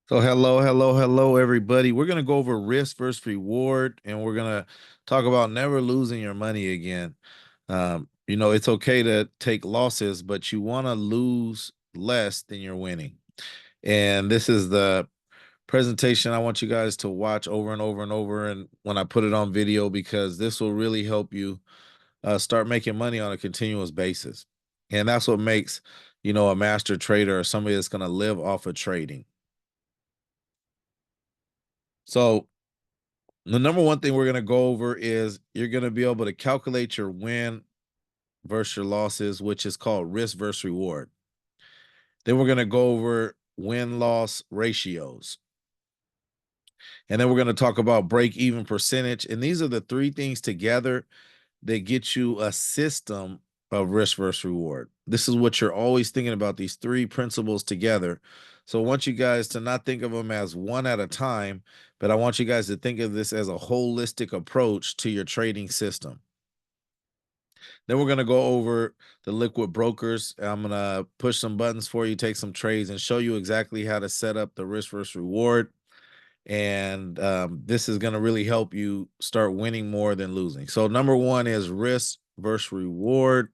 So hello, everybody. We're gonna go over risk versus reward, and we're gonna talk about never losing your money again. It's okay to take losses, but you want to lose less than you're winning. And this is the presentation I want you guys to watch over and over and over, and when I put it on video, because this will really help you start making money on a continuous basis. And that's what makes, a master trader or somebody that's gonna live off of trading. So the number one thing we're going to go over is you're going to be able to calculate your win versus your losses, which is called risk versus reward. Then we're going to go over win-loss ratios. And then we're going to talk about break-even percentage. And these are the three things together that get you a system of risk versus reward. This is what you're always thinking about, these three principles together. So I want you guys to not think of them as one at a time, but I want you guys to think of this as a holistic approach to your trading system. Then we're going to go over the liquid brokers. I'm going to push some buttons for you, take some trades, and show you exactly how to set up the risk versus reward. And this is going to really help you start winning more than losing. So number one is risk versus reward.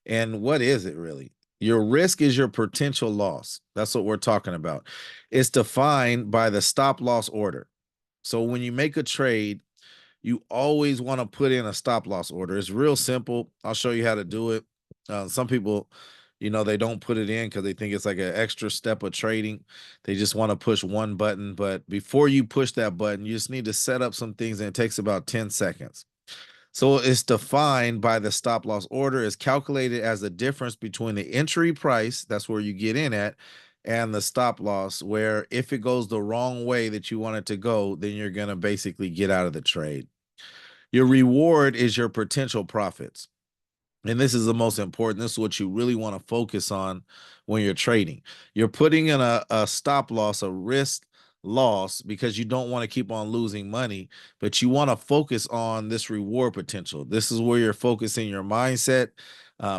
And what is it really? Your risk is your potential loss. That's what we're talking about. It's defined by the stop loss order. So when you make a trade, you always want to put in a stop loss order. It's real simple. I'll show you how to do it. Some people, they don't put it in because they think it's like an extra step of trading. They just want to push one button. But before you push that button, you just need to set up some things, and it takes about 10 seconds. So it's defined by the stop loss order. Is calculated as the difference between the entry price, that's where you get in at, and the stop loss, where if it goes the wrong way that you want it to go, then you're going to basically get out of the trade. Your reward is your potential profits. And this is the most important. This is what you really want to focus on when you're trading. You're putting in a stop loss, a risk loss, because you don't want to keep on losing money, but you want to focus on this reward potential. This is where you're focusing your mindset.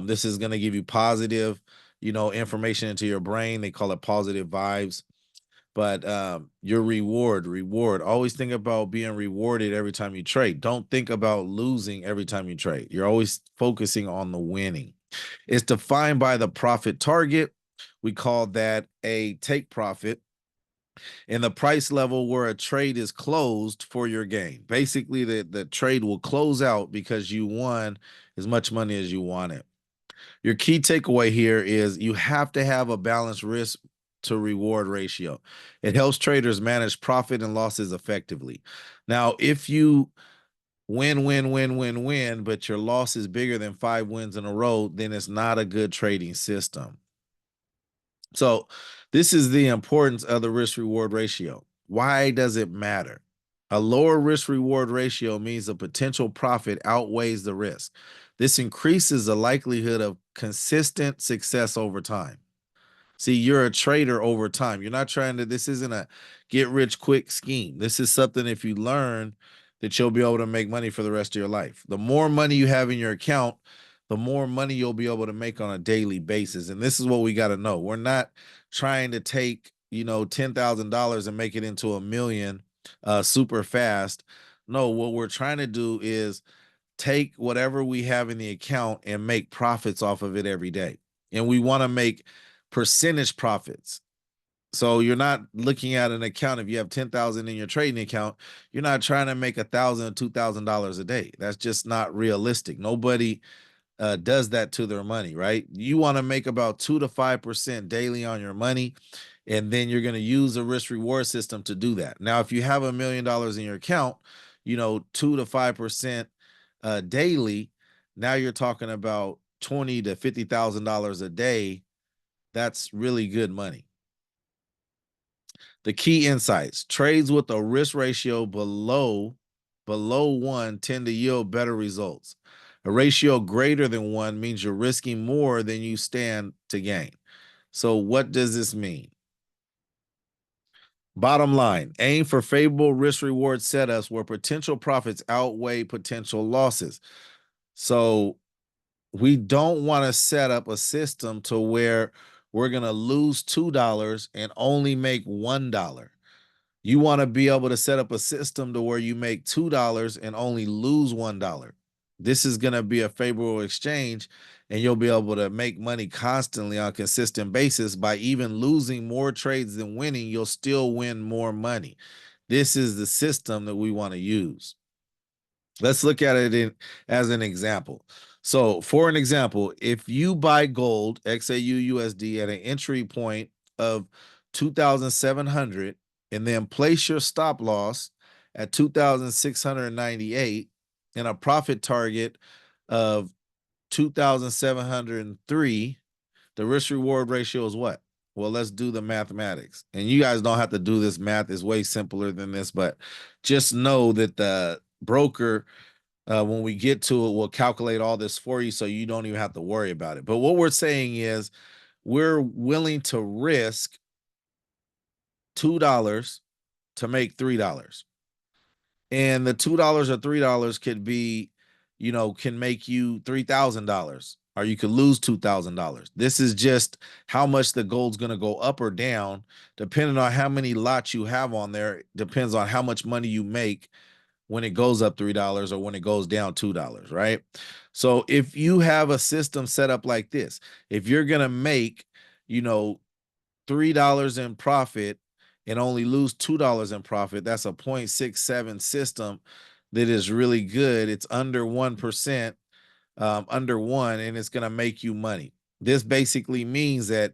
This is going to give you positive, information into your brain. They call it positive vibes. But your reward. Always think about being rewarded every time you trade. Don't think about losing every time you trade. You're always focusing on the winning. It's defined by the profit target. We call that a take profit, and the price level where a trade is closed for your gain. Basically, the trade will close out because you won as much money as you wanted. Your key takeaway here is you have to have a balanced risk to reward ratio. It helps traders manage profit and losses effectively. Now, if you win, but your loss is bigger than 5 wins in a row, then it's not a good trading system. So, this is the importance of the risk reward ratio. Why does it matter? A lower risk reward ratio means the potential profit outweighs the risk. This increases the likelihood of consistent success over time. See, you're a trader over time. You're not trying to, this isn't a get rich quick scheme. This is something, if you learn, that you'll be able to make money for the rest of your life. The more money you have in your account, the more money you'll be able to make on a daily basis. And this is what we got to know. We're not trying to take, $10,000 and make it into a million super fast. No, what we're trying to do is take whatever we have in the account and make profits off of it every day. And we want to make percentage profits. So you're not looking at an account. If you have 10,000 in your trading account, you're not trying to make $1,000 or $2,000 a day. That's just not realistic. Nobody does that to their money, right? You want to make about 2 to 5% daily on your money, and then you're going to use a risk reward system to do that. Now, if you have $1 million in your account, 2 to 5% daily, now you're talking about $20 to $50,000 a day. That's really good money. The key insights: trades with a risk ratio below 1 tend to yield better results. A ratio greater than 1 means you're risking more than you stand to gain. So what does this mean? Bottom line, aim for favorable risk reward setups where potential profits outweigh potential losses. So we don't want to set up a system to where we're going to lose $2 and only make $1. You want to be able to set up a system to where you make $2 and only lose $1. This is going to be a favorable exchange, and you'll be able to make money constantly on a consistent basis. By even losing more trades than winning, you'll still win more money. This is the system that we want to use. Let's look at it as an example. So for an example, if you buy gold, XAU USD, at an entry point of 2,700 and then place your stop loss at 2,698 and a profit target of 2,703, the risk reward ratio is what? Well, let's do the mathematics. And you guys don't have to do this math. It's way simpler than this, but just know that the broker, when we get to it, we'll calculate all this for you so you don't even have to worry about it. But what we're saying is we're willing to risk $2 to make $3. And the $2 or $3 could be, can make you $3,000, or you could lose $2,000. This is just how much the gold's going to go up or down, depending on how many lots you have on there. Depends on how much money you make when it goes up $3 or when it goes down $2, right? So if you have a system set up like this, if you're going to make, $3 in profit and only lose $2 in profit, that's a 0.67 system that is really good. It's under 1%, under 1, and it's going to make you money. This basically means that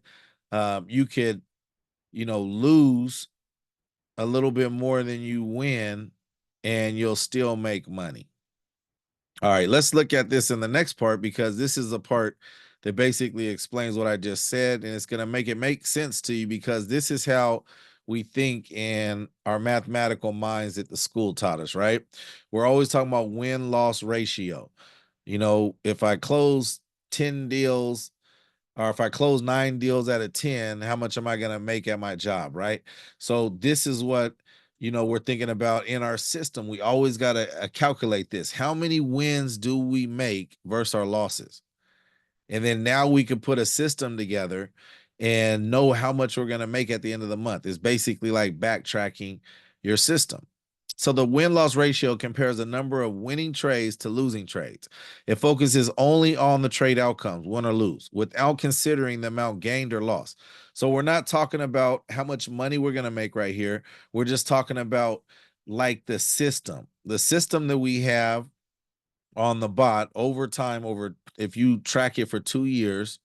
you could, lose a little bit more than you win, and you'll still make money. All right, let's look at this in the next part, because this is a part that basically explains what I just said, and it's going to make it make sense to you, because this is how we think in our mathematical minds that the school taught us, right? We're always talking about win-loss ratio. If I close 10 deals, or if I close 9 deals out of 10, how much am I going to make at my job, right? So this is what, we're thinking about in our system. We always got to calculate this. How many wins do we make versus our losses? And then now we can put a system together and know how much we're going to make at the end of the month. It's basically like backtracking your system. So the win-loss ratio compares the number of winning trades to losing trades. It focuses only on the trade outcomes, win or lose, without considering the amount gained or lost. So we're not talking about how much money we're going to make right here. We're just talking about like the system that we have on the bot over time. If you track it for 2 years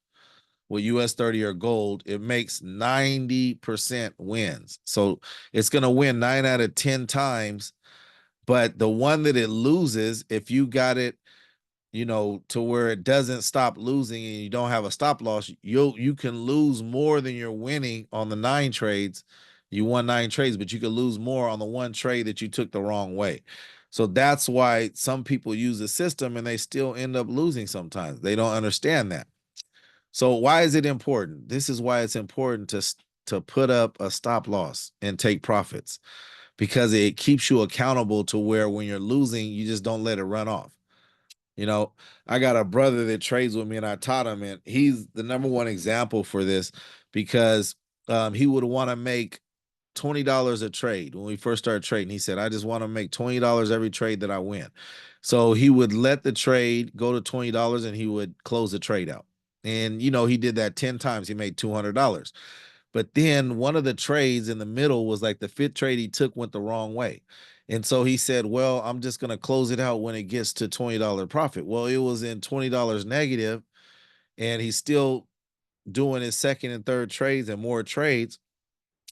with US 30 or gold, it makes 90% wins. So it's going to win 9 out of 10 times. But the one that it loses, if you got it, to where it doesn't stop losing and you don't have a stop loss, you can lose more than you're winning on the 9 trades. You won 9 trades, but you could lose more on the one trade that you took the wrong way. So that's why some people use the system and they still end up losing sometimes. They don't understand that. So why is it important? This is why it's important to put up a stop loss and take profits, because it keeps you accountable to where when you're losing, you just don't let it run off. I got a brother that trades with me and I taught him, and he's the number one example for this, because he would want to make $20 a trade when we first started trading. He said, I just want to make $20 every trade that I win. So he would let the trade go to $20 and he would close the trade out. And, he did that 10 times. He made $200. But then one of the trades in the middle was like the 5th trade he took went the wrong way. And so he said, well, I'm just going to close it out when it gets to $20 profit. Well, it was in $20 negative, and he's still doing his second and third trades and more trades,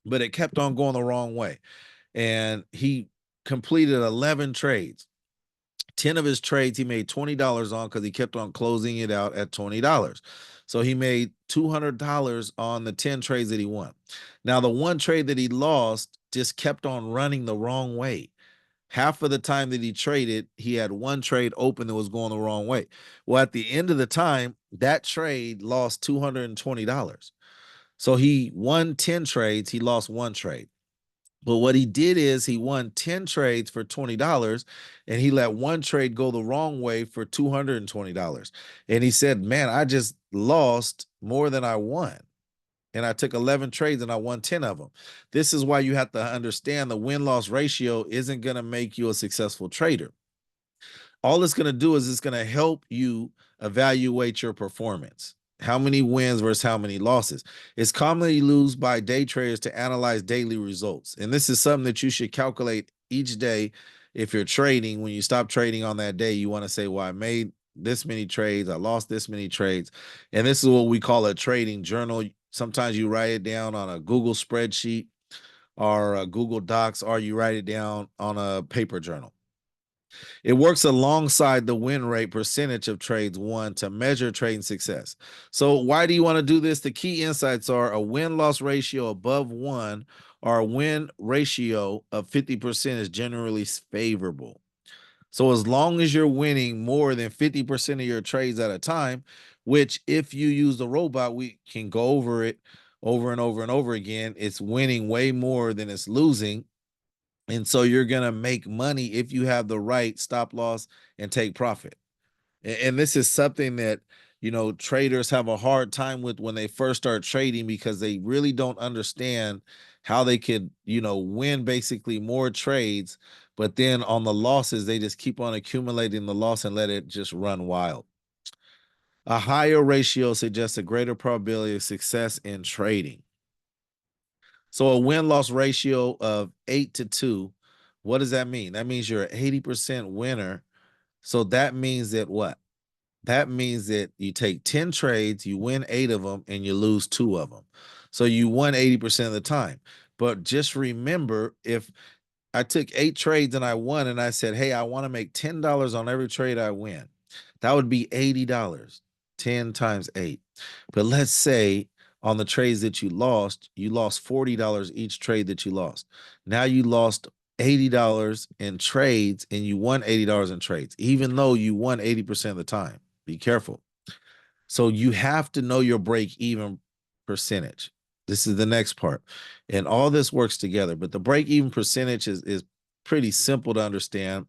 but it kept on going the wrong way. And he completed 11 trades. 10 of his trades he made $20 on, because he kept on closing it out at $20. So he made $200 on the 10 trades that he won. Now, the one trade that he lost just kept on running the wrong way. Half of the time that he traded, he had one trade open that was going the wrong way. Well, at the end of the time, that trade lost $220. So he won 10 trades, he lost one trade. But what he did is he won 10 trades for $20, and he let one trade go the wrong way for $220. And he said, man, I just lost more than I won. and I took 11 trades and I won 10 of them. This is why you have to understand the win-loss ratio isn't going to make you a successful trader. All it's going to do is it's going to help you evaluate your performance. How many wins versus how many losses. It's commonly used by day traders to analyze daily results. And this is something that you should calculate each day. If you're trading, when you stop trading on that day, you want to say, well, I made this many trades, I lost this many trades. And this is what we call a trading journal. Sometimes you write it down on a Google spreadsheet or a Google Docs, or you write it down on a paper journal. It works alongside the win rate percentage of trades won to measure trading success. So why do you want to do this? The key insights are a win-loss ratio above 1 or a win ratio of 50% is generally favorable. So as long as you're winning more than 50% of your trades at a time, which if you use the robot, we can go over it over and over and over again, it's winning way more than it's losing. And so you're going to make money if you have the right stop loss and take profit. And this is something that, traders have a hard time with when they first start trading, because they really don't understand how they could, win basically more trades. But then on the losses, they just keep on accumulating the loss and let it just run wild. A higher ratio suggests a greater probability of success in trading. So a win-loss ratio of 8-2, what does that mean? That means you're an 80% winner. So that means that what? That means that you take 10 trades, you win 8 of them, and you lose 2 of them. So you won 80% of the time. But just remember, if I took 8 trades and I won, and I said, hey, I want to make $10 on every trade I win, that would be $80, 10 times 8. But let's say on the trades that you lost $40 each trade that you lost. Now you lost $80 in trades and you won $80 in trades, even though you won 80% of the time. Be careful. So you have to know your break-even percentage. This is the next part. And all this works together, but the break-even percentage is pretty simple to understand.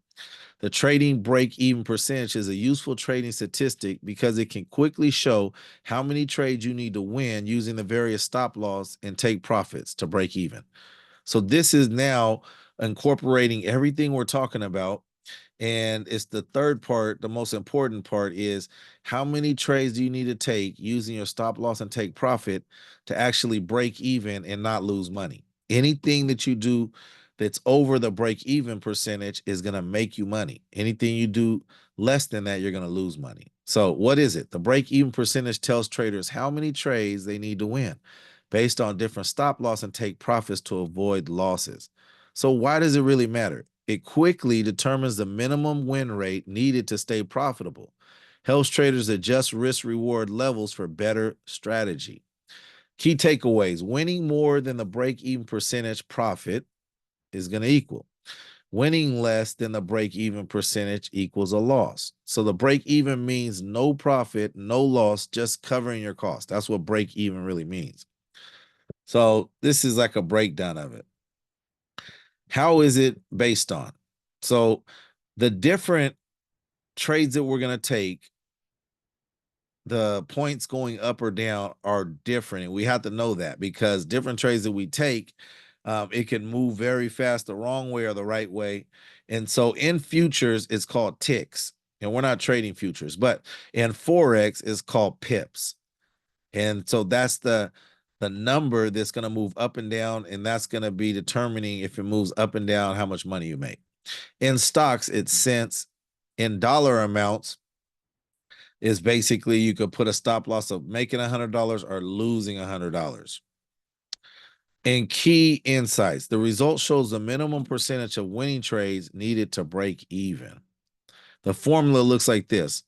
The trading break-even percentage is a useful trading statistic because it can quickly show how many trades you need to win using the various stop loss and take profits to break even. So this is now incorporating everything we're talking about. And it's the third part, the most important part is how many trades do you need to take using your stop loss and take profit to actually break even and not lose money. Anything that you do that's over the break even percentage is going to make you money. Anything you do less than that, you're going to lose money. So what is it? The break even percentage tells traders how many trades they need to win based on different stop loss and take profits to avoid losses. So why does it really matter? It quickly determines the minimum win rate needed to stay profitable, helps traders adjust risk-reward levels for better strategy. Key takeaways: winning more than the break-even percentage profit is going to equal. Winning less than the break-even percentage equals a loss. So the break-even means no profit, no loss, just covering your cost. That's what break-even really means. So this is like a breakdown of it. How is it based on? So the different trades that we're going to take, the points going up or down are different. And we have to know that because different trades that we take, it can move very fast the wrong way or the right way. And so in futures, it's called ticks. And we're not trading futures, but in Forex, it's called pips. And so that's the number that's going to move up and down, and that's going to be determining if it moves up and down, how much money you make. In stocks, it's cents. In dollar amounts, is basically you could put a stop loss of making $100 or losing $100. And key insights: the result shows the minimum percentage of winning trades needed to break even. The formula looks like this: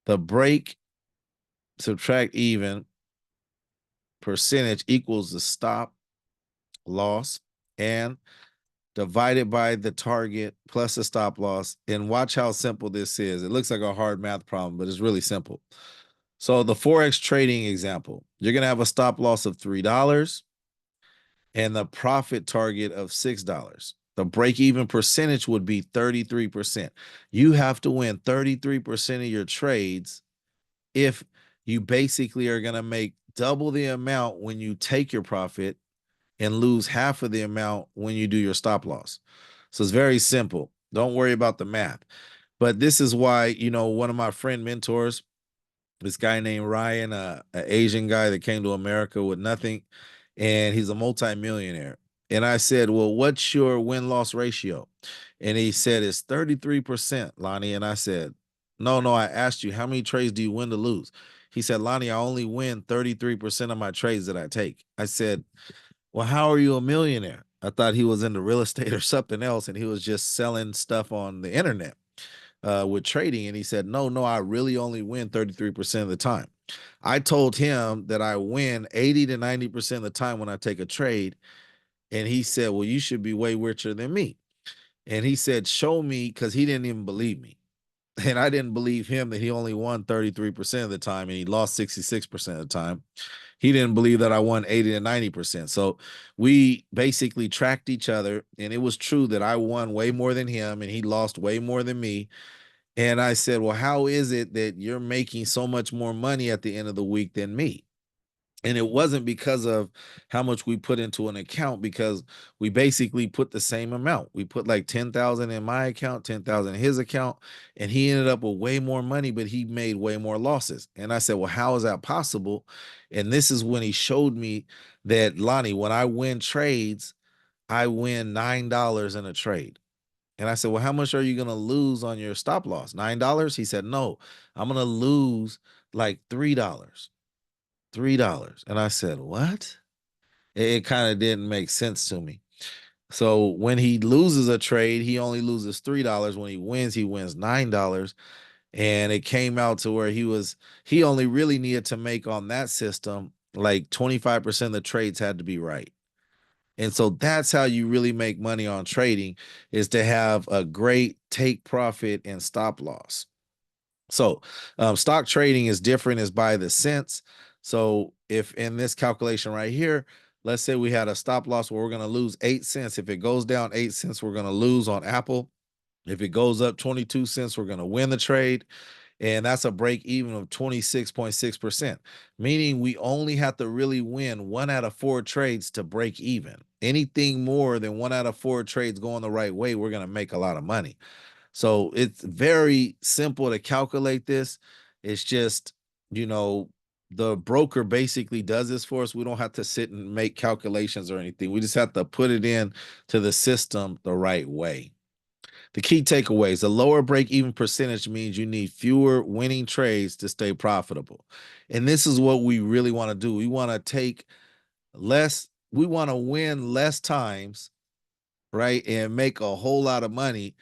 the break subtract even percentage equals the stop loss and divided by the target plus the stop loss. And watch how simple this is. It looks like a hard math problem, but it's really simple. So the Forex trading example, you're going to have a stop loss of $3 and the profit target of $6. The break-even percentage would be 33%. You have to win 33% of your trades if you basically are going to make double the amount when you take your profit and lose half of the amount when you do your stop loss. So it's very simple. Don't worry about the math. But this is why, one of my friend mentors, this guy named Ryan, an Asian guy that came to America with nothing, and he's a multimillionaire. And I said, well, what's your win-loss ratio? And he said, it's 33%, Lonnie. And I said, no, I asked you, how many trades do you win to lose? He said, Lonnie, I only win 33% of my trades that I take. I said, well, how are you a millionaire? I thought he was into real estate or something else, and he was just selling stuff on the internet with trading. And he said, no, I really only win 33% of the time. I told him that I win 80 to 90% of the time when I take a trade. And he said, well, you should be way richer than me. And he said, show me, because he didn't even believe me. And I didn't believe him that he only won 33% of the time and he lost 66% of the time. He didn't believe that I won 80 to 90%. So we basically tracked each other. And it was true that I won way more than him and he lost way more than me. And I said, well, how is it that you're making so much more money at the end of the week than me? And it wasn't because of how much we put into an account, because we basically put the same amount. We put like 10,000 in my account, 10,000 in his account, and he ended up with way more money, but he made way more losses. And I said, well, how is that possible? And this is when he showed me that, Lonnie, when I win trades, I win $9 in a trade. And I said, well, how much are you going to lose on your stop loss? $9? He said, no, I'm going to lose like $3. $3. And I said, what? It kind of didn't make sense to me. So when he loses a trade, he only loses $3. When he wins $9. And it came out to where he only really needed to make on that system like 25% of the trades had to be right. And so that's how you really make money on trading, is to have a great take profit and stop loss. So stock trading is different, is by the cents. So if in this calculation right here, let's say we had a stop loss where we're going to lose 8 cents. If it goes down 8 cents, we're going to lose on Apple. If it goes up 22 cents, we're going to win the trade. And that's a break even of 26.6%, meaning we only have to really win 1 out of 4 trades to break even. Anything more than 1 out of 4 trades going the right way, we're going to make a lot of money. So it's very simple to calculate this. It's just, the broker basically does this for us. We don't have to sit and make calculations or anything. We just have to put it in to the system the right way. The key takeaways: the lower break-even percentage means you need fewer winning trades to stay profitable. And this is what we really want to do. We want to take less, we want to win less times, right? And make a whole lot of money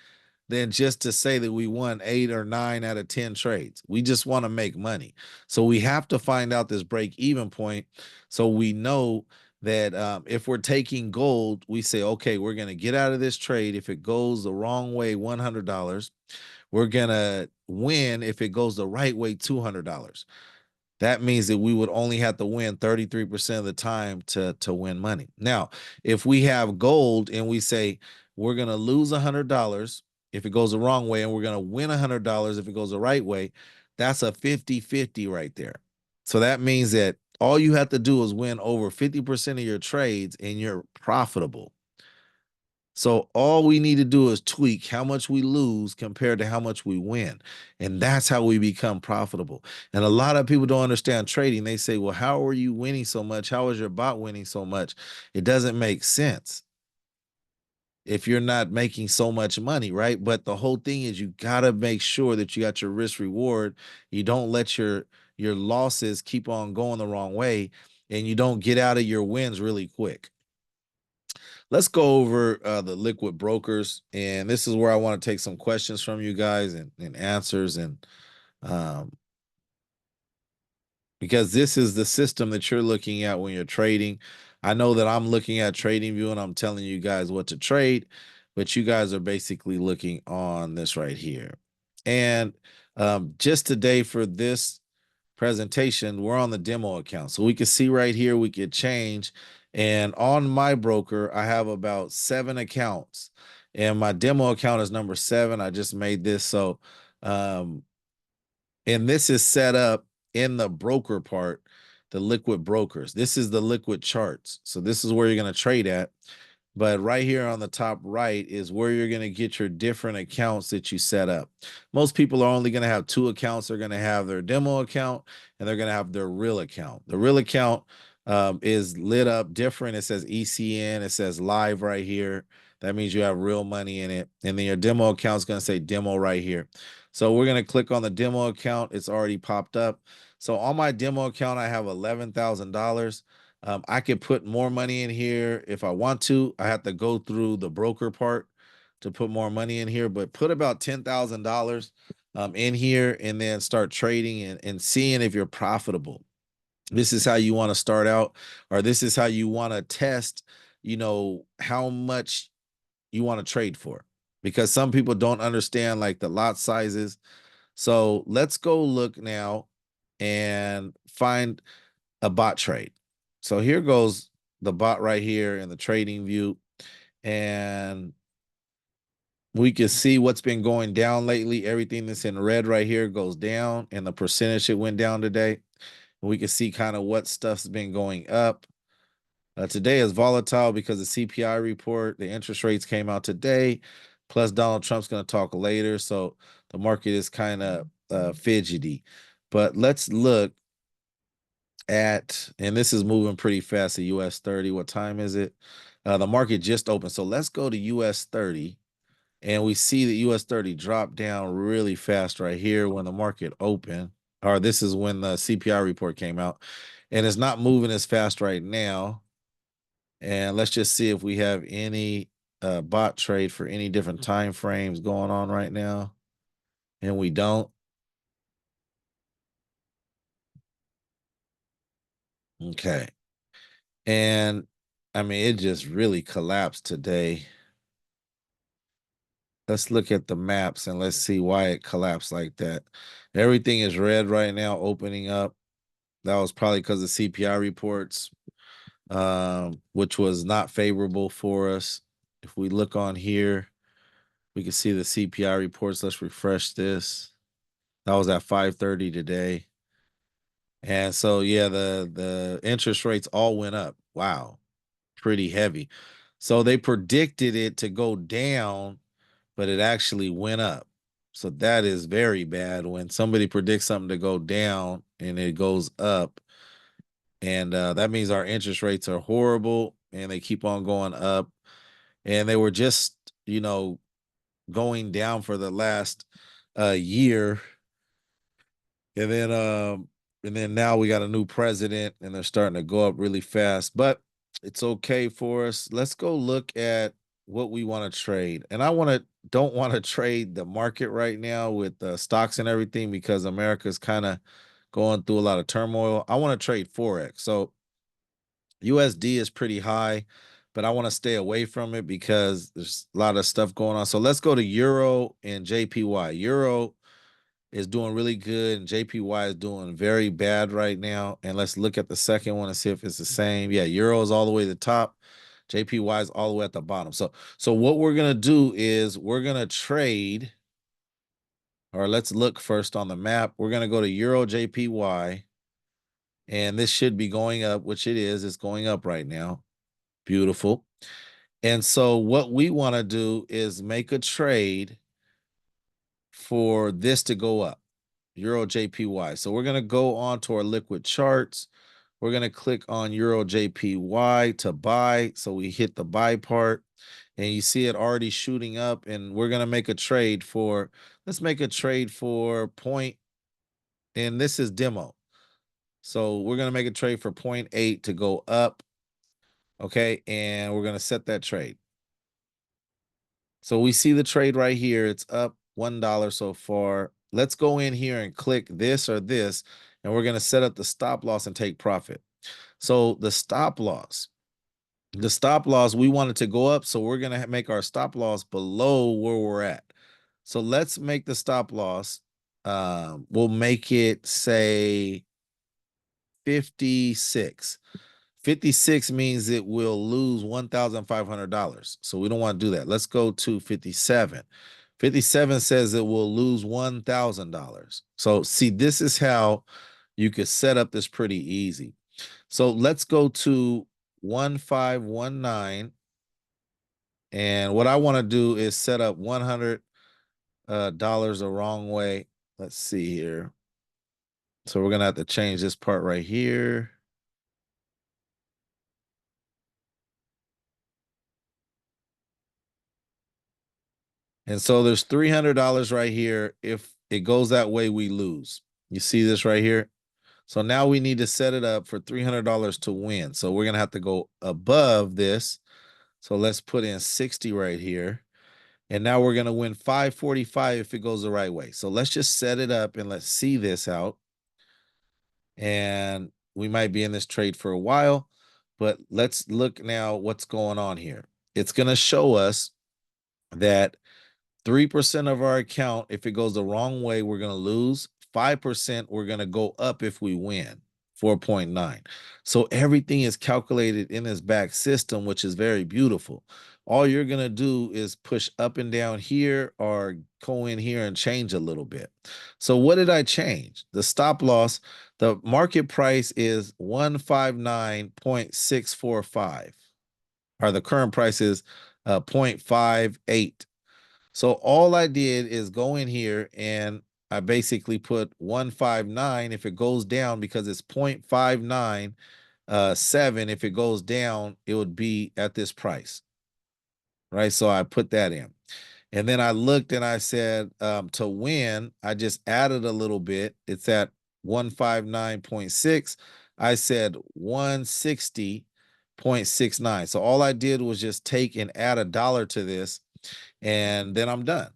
than just to say that we won 8 or 9 out of 10 trades. We just want to make money. So we have to find out this break-even point, so we know that if we're taking gold, we say, okay, we're going to get out of this trade. If it goes the wrong way, $100. We're going to win if it goes the right way, $200. That means that we would only have to win 33% of the time to win money. Now, if we have gold and we say we're going to lose $100 if it goes the wrong way, and we're going to win $100 if it goes the right way, that's a 50-50 right there. So that means that all you have to do is win over 50% of your trades and you're profitable. So all we need to do is tweak how much we lose compared to how much we win. And that's how we become profitable. And a lot of people don't understand trading. They say, well, how are you winning so much? How is your bot winning so much? It doesn't make sense if you're not making so much money, right? But the whole thing is, you got to make sure that you got your risk reward. You don't let your losses keep on going the wrong way, and you don't get out of your wins really quick. Let's go over the liquid brokers, and this is where I want to take some questions from you guys and answers, and um, because this is the system that you're looking at when you're trading. I know that I'm looking at TradingView and I'm telling you guys what to trade, but you guys are basically looking on this right here. And just today for this presentation, we're on the demo account. So we can see right here, we could change. And on my broker, I have about 7 accounts. And my demo account is number 7. I just made this. So, and this is set up in the broker part. the liquid brokers. This is the liquid charts. So this is where you're going to trade at. But right here on the top right is where you're going to get your different accounts that you set up. Most people are only going to have 2 accounts. They're going to have their demo account and they're going to have their real account. The real account is lit up different. It says ECN. It says live right here. That means you have real money in it. And then your demo account is going to say demo right here. So we're going to click on the demo account. It's already popped up. So on my demo account, I have $11,000. I could put more money in here if I want to. I have to go through the broker part to put more money in here, but put about $10,000 in here and then start trading and seeing if you're profitable. This is how you want to start out, or this is how you want to test, how much you want to trade for, because some people don't understand like the lot sizes. So let's go look now and find a bot trade. So here goes the bot right here in the trading view. And we can see what's been going down lately. Everything that's in red right here goes down, and the percentage it went down today. We can see kind of what stuff's been going up. Today is volatile because the CPI report, the interest rates came out today, plus Donald Trump's going to talk later. So the market is kind of fidgety. But let's look at, and this is moving pretty fast, the US 30. What time is it? The market just opened. So let's go to US 30. And we see the US 30 drop down really fast right here when the market opened. Or this is when the CPI report came out. And it's not moving as fast right now. And let's just see if we have any bot trade for any different time frames going on right now. And we don't. Okay. And I mean, it just really collapsed today. Let's look at the maps and let's see why it collapsed like that. Everything is red right now, opening up. That was probably because of CPI reports, which was not favorable for us. If we look on here, we can see the CPI reports. Let's refresh this. That was at 5:30 today. And so, yeah, the interest rates all went up. Wow, pretty heavy. So they predicted it to go down, but it actually went up. So that is very bad when somebody predicts something to go down and it goes up. And that means our interest rates are horrible and they keep on going up. And they were just, going down for the last year. And then now we got a new president and they're starting to go up really fast. But it's okay for us. Let's go look at what we want to trade. And don't want to trade the market right now with the stocks and everything because America's kind of going through a lot of turmoil. I want to trade Forex. So USD is pretty high, but I want to stay away from it because there's a lot of stuff going on. So let's go to Euro and JPY. Euro is doing really good and JPY is doing very bad right now. And let's look at the second one and see if it's the same. Yeah, Euro is all the way to the top. JPY is all the way at the bottom. So what we're going to do is we're going to trade, or let's look first on the map. We're going to go to Euro JPY, and this should be going up, which it is. It's going up right now. Beautiful. And so what we want to do is make a trade for this to go up, Euro JPY. So we're going to go on to our liquid charts. We're going to click on Euro JPY to buy. So we hit the buy part and you see it already shooting up, and we're going to make a trade for, let's make a trade for point, and this is demo. So we're going to make a trade for 0.8 to go up. Okay. And we're going to set that trade. So we see the trade right here. It's up $1 so far. Let's go in here and click this or this, and we're going to set up the stop loss and take profit. So the stop loss, we want it to go up. So we're going to make our stop loss below where we're at. So let's make the stop loss. We'll make it say 56. 56 means it will lose $1,500. So we don't want to do that. Let's go to 57. 57 says it will lose $1,000. So see, this is how you could set up this pretty easy. So let's go to 1519. And what I want to do is set up $100 the wrong way. Let's see here. So we're going to have to change this part right here. And so there's $300 right here. If it goes that way, we lose. You see this right here? So now we need to set it up for $300 to win. So we're going to have to go above this. So let's put in 60 right here. And now we're going to win 545 if it goes the right way. So let's just set it up and let's see this out. And we might be in this trade for a while, but let's look now what's going on here. It's going to show us that 3% of our account, if it goes the wrong way, we're going to lose. 5%, we're going to go up if we win. 4.9. So everything is calculated in this back system, which is very beautiful. All you're going to do is push up and down here or go in here and change a little bit. So what did I change? The stop loss, the market price is 159.645, or the current price is 0.58. So all I did is go in here and I basically put 159 if it goes down, because it's 0.59 7. If it goes down, it would be at this price, right? So I put that in. And then I looked and I said, to win, I just added a little bit. It's at 159.6. I said 160.69. So all I did was just take and add $1 to this, and then I'm done.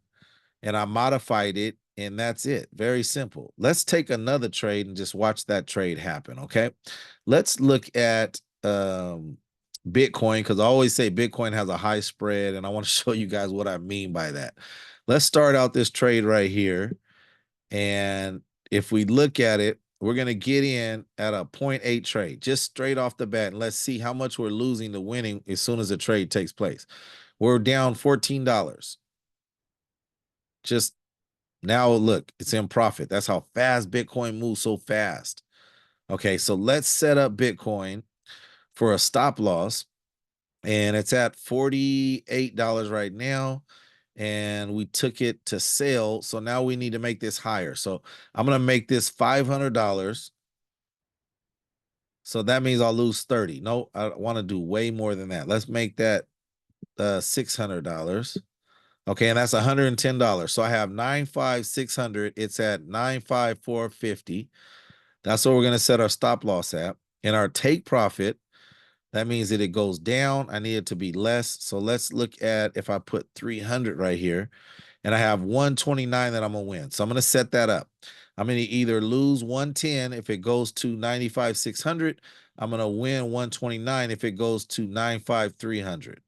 And I modified it, and that's it. Very simple. Let's take another trade and just watch that trade happen, okay? Let's look at Bitcoin, because I always say Bitcoin has a high spread, and I want to show you guys what I mean by that. Let's start out this trade right here, and if we look at it, we're going to get in at a 0.8 trade, just straight off the bat, and let's see how much we're losing to winning as soon as the trade takes place. We're down $14. Just now, look, it's in profit. That's how fast Bitcoin moves, so fast. Okay, so let's set up Bitcoin for a stop loss, and it's at $48 right now, and we took it to sell. So now we need to make this higher. So I'm going to make this $500. So that means I'll lose 30. No, I want to do way more than that. Let's make that $600. Okay, and that's $110. So I have 95600. It's at 95450. That's what we're going to set our stop loss at. And our take profit, that means that it goes down. I need it to be less. So let's look at, if I put 300 right here, and I have 129 that I'm going to win. So I'm going to set that up. I'm going to either lose 110 if it goes to 95,600. I'm going to win 129 if it goes to 95,300.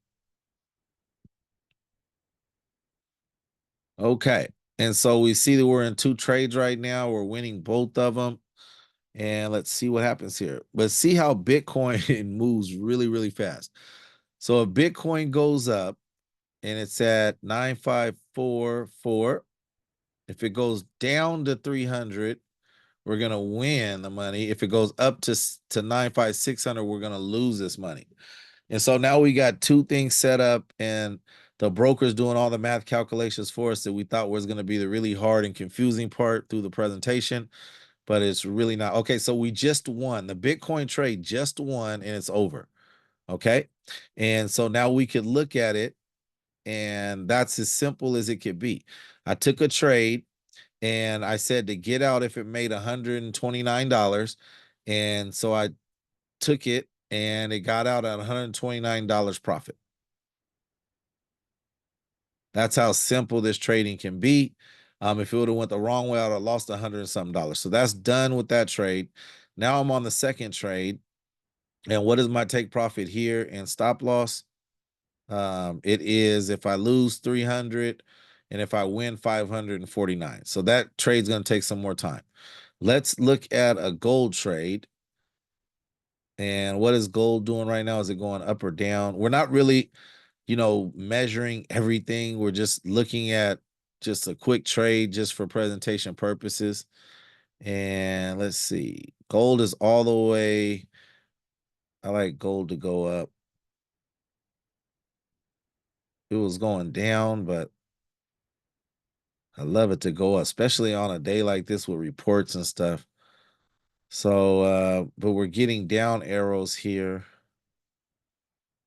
Okay. And so we see that we're in two trades right now. We're winning both of them. And let's see what happens here. But see how Bitcoin moves really, really fast. So if Bitcoin goes up and it's at 9544, if it goes down to 300, we're going to win the money. If it goes up to 95600, we're going to lose this money. And so now we got two things set up, and the broker's doing all the math calculations for us that we thought was going to be the really hard and confusing part through the presentation, but it's really not. Okay, so we just won. The Bitcoin trade just won, and it's over. Okay, and so now we could look at it, and that's as simple as it could be. I took a trade, and I said to get out if it made $129, and so I took it, and it got out at $129 profit. That's how simple this trading can be. If it would have went the wrong way, I would have lost $100 and something. So that's done with that trade. Now I'm on the second trade. And what is my take profit here and stop loss? It is if I lose 300 and if I win 549. So that trade's going to take some more time. Let's look at a gold trade. And what is gold doing right now? Is it going up or down? We're not really, measuring everything. We're just looking at just a quick trade just for presentation purposes. And let's see. Gold is all the way I like gold to go up. It was going down, but I love it to go up, especially on a day like this with reports and stuff. So, but we're getting down arrows here.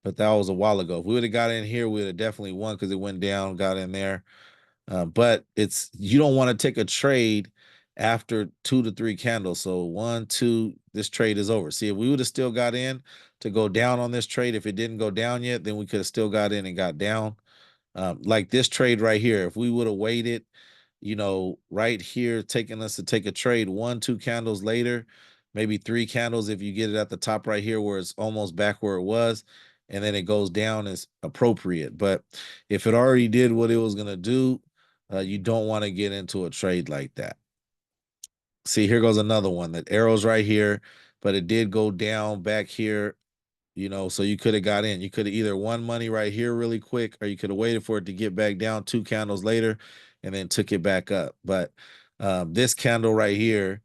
But that was a while ago. If we would have got in here, we would have definitely won because it went down, got in there. But you don't want to take a trade after 2 to 3 candles. So 1, 2, this trade is over. See, if we would have still got in to go down on this trade, if it didn't go down yet, then we could have still got in and got down. Like this trade right here, if we would have waited, right here, taking us to take a trade 1, 2 candles later, maybe 3 candles if you get it at the top right here where it's almost back where it was, and then it goes down is appropriate. But if it already did what it was going to do, you don't want to get into a trade like that. See, here goes another one. That arrow's right here, but it did go down back here, so you could have got in. You could have either won money right here really quick, or you could have waited for it to get back down 2 candles later and then took it back up. But this candle right here,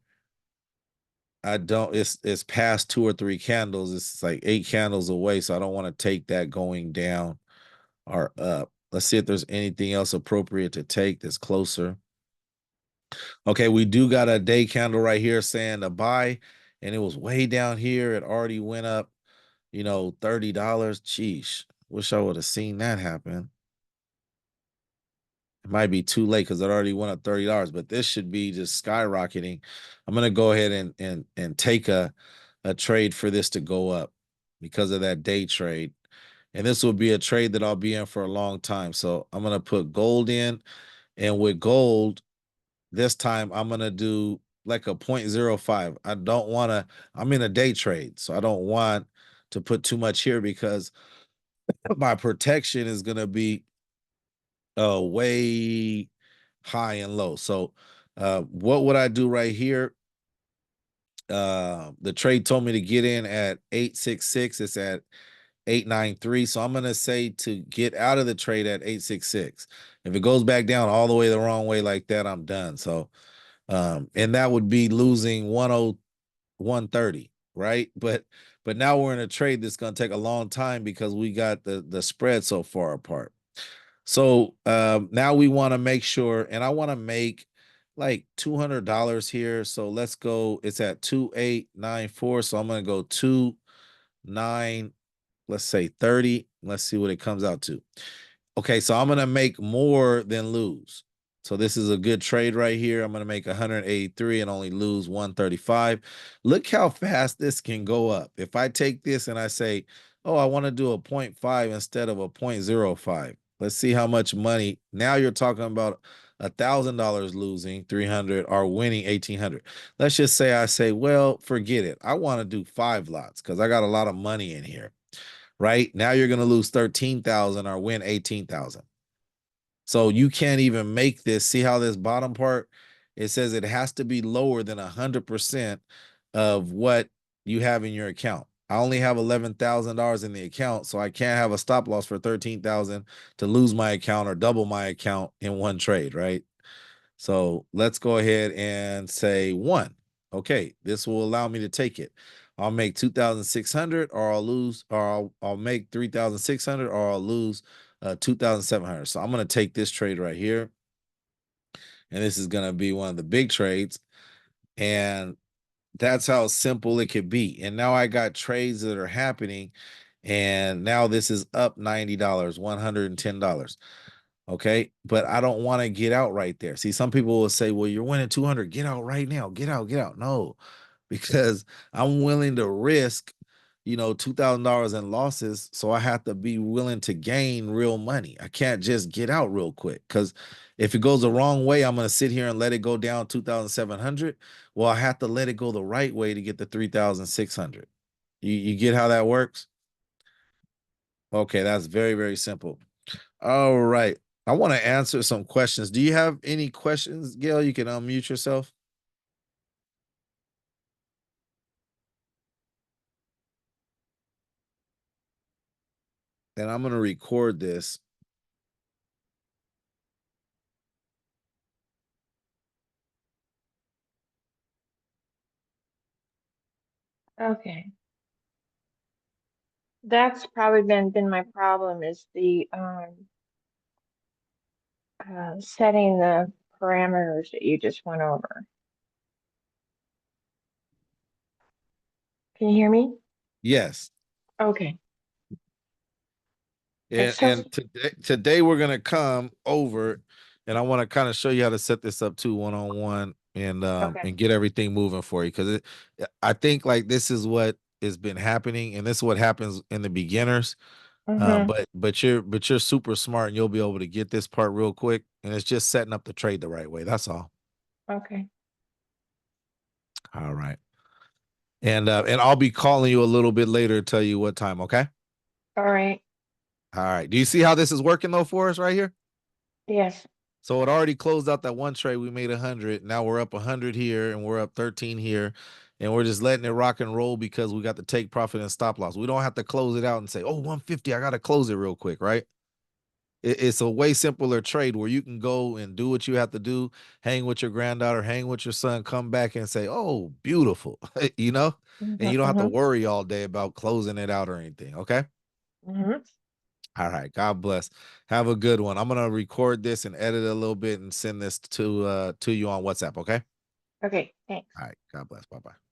I don't, it's past 2 or 3 candles. It's like 8 candles away. So I don't want to take that going down or up. Let's see if there's anything else appropriate to take that's closer. Okay, we do got a day candle right here saying to buy, and it was way down here. It already went up, $30. Sheesh. Wish I would have seen that happen. It might be too late because it already went up $30, but this should be just skyrocketing. I'm gonna go ahead and take a trade for this to go up because of that day trade. And this will be a trade that I'll be in for a long time. So I'm gonna put gold in, and with gold, this time I'm gonna do like a 0.05. I don't want to, I'm in a day trade, so I don't want to put too much here because my protection is gonna be way high and low. So what would I do right here? The trade told me to get in at 866. It's at 893. So I'm gonna say to get out of the trade at 866. If it goes back down all the way the wrong way like that, I'm done. So and that would be losing 130, right? But now we're in a trade that's gonna take a long time because we got the spread so far apart. So now we want to make sure, and I want to make like $200 here. So let's go. It's at 2894. So I'm gonna go 29. Let's say 30. Let's see what it comes out to. Okay, so I'm gonna make more than lose. So this is a good trade right here. I'm gonna make 183 and only lose 135. Look how fast this can go up. If I take this and I say, oh, I want to do a 0.5 instead of a 0.05. Let's see how much money. Now you're talking about $1,000 losing 300 or winning 1,800. Let's just say I say, well, forget it. I want to do 5 lots because I got a lot of money in here. Right now, you're going to lose 13,000 or win 18,000. So you can't even make this. See how this bottom part, it says it has to be lower than 100% of what you have in your account. I only have $11,000 in the account, so I can't have a stop loss for 13,000 to lose my account or double my account in one trade, right? So let's go ahead and say 1. Okay, this will allow me to take it. I'll make 2,600 or I'll lose, or I'll make 3,600 or I'll lose 2,700. So I'm going to take this trade right here. And this is going to be one of the big trades. And that's how simple it could be. And now I got trades that are happening. And now this is up $90, $110. Okay. But I don't want to get out right there. See, some people will say, well, you're winning 200. Get out right now. Get out, get out. No, because I'm willing to risk, $2,000 in losses. So I have to be willing to gain real money. I can't just get out real quick because if it goes the wrong way, I'm going to sit here and let it go down 2,700. Well, I have to let it go the right way to get the 3,600. You get how that works? Okay, that's very, very simple. All right. I want to answer some questions. Do you have any questions, Gail? You can unmute yourself. And I'm going to record this. Okay. That's probably been my problem is the setting the parameters that you just went over. Can you hear me? Yes. Okay. It's so And today we're gonna come over, and I want to kind of show you how to set this up too, one on one, okay. and get everything moving for you. Because I think like this is what has been happening, and this is what happens in the beginners. Mm-hmm. But you're super smart, and you'll be able to get this part real quick. And it's just setting up the trade the right way. That's all. Okay. All right. And I'll be calling you a little bit later to tell you what time. Okay. All right. All right. Do you see how this is working though for us right here? Yes. So it already closed out that one trade. We made 100. Now we're up 100 here, and we're up 13 here, and we're just letting it rock and roll because we got the take profit and stop loss. We don't have to close it out and say, "Oh, 150, I got to close it real quick," right? It's a way simpler trade where you can go and do what you have to do, hang with your granddaughter, hang with your son, come back and say, "Oh, beautiful," you know, and Mm-hmm. you don't have to Mm-hmm. worry all day about closing it out or anything. Okay. Mm-hmm. All right. God bless. Have a good one. I'm gonna record this and edit it a little bit and send this to you on WhatsApp. Okay. Okay. Thanks. All right. God bless. Bye bye.